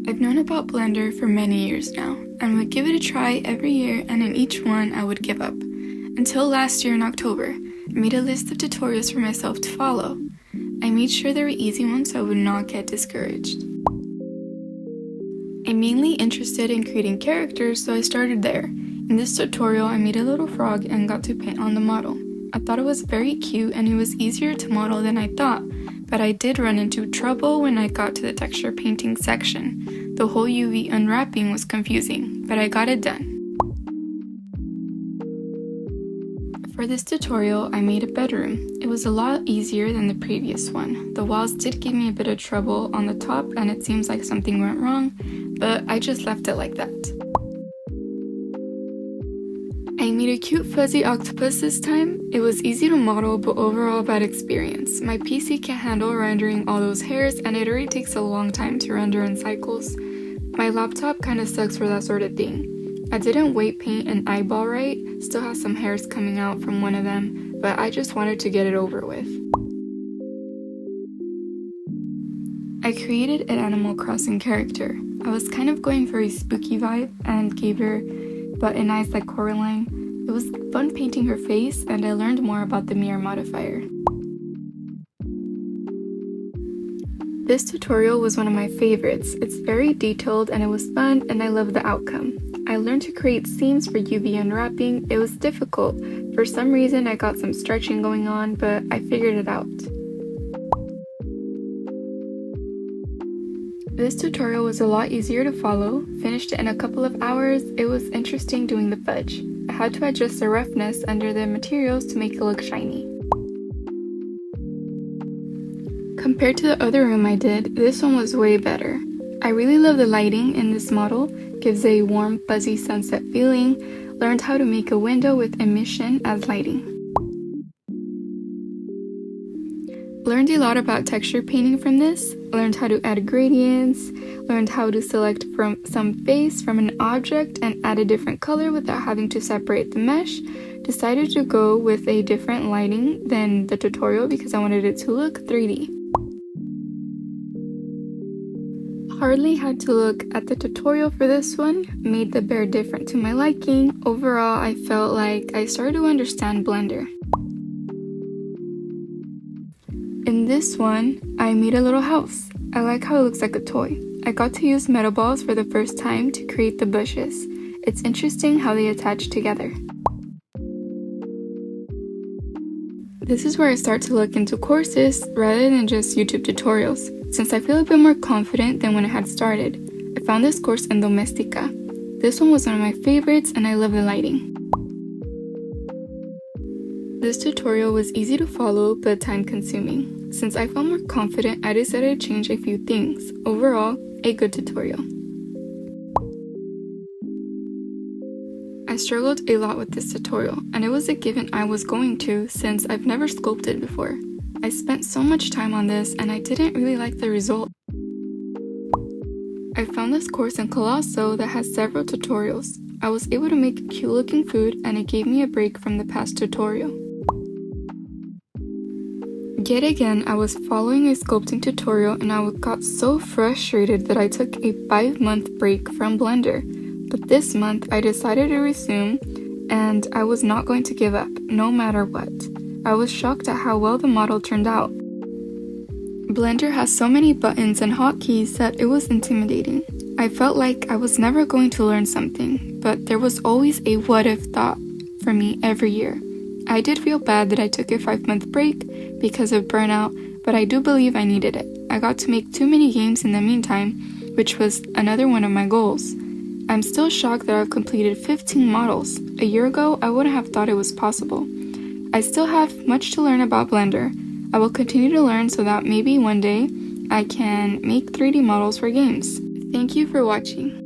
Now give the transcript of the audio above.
I've known about Blender for many years now, and would give it a try every year, and in each one I would give up. Until last year in October, I made a list of tutorials for myself to follow. I made sure they were easy ones so I would not get discouraged. I'm mainly interested in creating characters, so I started there. In this tutorial, I made a little frog and got to paint on the model. I thought it was very cute and it was easier to model than I thought, but I did run into trouble when I got to the texture painting section. The whole UV unwrapping was confusing, but I got it done. For this tutorial, I made a bedroom. It was a lot easier than the previous one. The walls did give me a bit of trouble on the top and it seems like something went wrong, but I just left it like that. I made a cute fuzzy octopus this time. It was easy to model, but overall bad experience. My PC can't handle rendering all those hairs and it already takes a long time to render in cycles. My laptop kinda sucks for that sort of thing. I didn't weight paint an eyeball right, still has some hairs coming out from one of them, but I just wanted to get it over with. I created an Animal Crossing character. I was kind of going for a spooky vibe and gave her button eyes like Coraline. It was fun painting her face and I learned more about the mirror modifier. This tutorial was one of my favorites. It's very detailed and it was fun and I love the outcome. I learned to create seams for UV unwrapping. It was difficult. For some reason I got some stretching going on, but I figured it out. This tutorial was a lot easier to follow. Finished it in a couple of hours. It was interesting doing the fudge. I had to adjust the roughness under the materials to make it look shiny. Compared to the other room I did, this one was way better. I really love the lighting in this model. Gives a warm, fuzzy sunset feeling. Learned how to make a window with emission as lighting. Learned a lot about texture painting from this. Learned how to add gradients. Learned how to select from some face from an object and add a different color without having to separate the mesh. Decided to go with a different lighting than the tutorial because I wanted it to look 3D. Hardly had to look at the tutorial for this one. Made the bear different to my liking. Overall, I felt like I started to understand Blender. In this one, I made a little house. I like how it looks like a toy. I got to use metal balls for the first time to create the bushes. It's interesting how they attach together. This is where I start to look into courses rather than just YouTube tutorials, since I feel a bit more confident than when I had started. I found this course in Domestika. This one was one of my favorites and I love the lighting. This tutorial was easy to follow but time consuming. Since I felt more confident, I decided to change a few things. Overall, a good tutorial. I struggled a lot with this tutorial, and it was a given I was going to since I've never sculpted before. I spent so much time on this and I didn't really like the result. I found this course in Colosso that has several tutorials. I was able to make cute looking food and it gave me a break from the past tutorial. Yet again, I was following a sculpting tutorial and I got so frustrated that I took a 5-month break from Blender. But this month, I decided to resume and I was not going to give up, no matter what. I was shocked at how well the model turned out. Blender has so many buttons and hotkeys that it was intimidating. I felt like I was never going to learn something, but there was always a what-if thought for me every year. I did feel bad that I took a 5-month break because of burnout, but I do believe I needed it. I got to make too many games in the meantime, which was another one of my goals. I'm still shocked that I've completed 15 models. A year ago, I wouldn't have thought it was possible. I still have much to learn about Blender. I will continue to learn so that maybe one day I can make 3D models for games. Thank you for watching.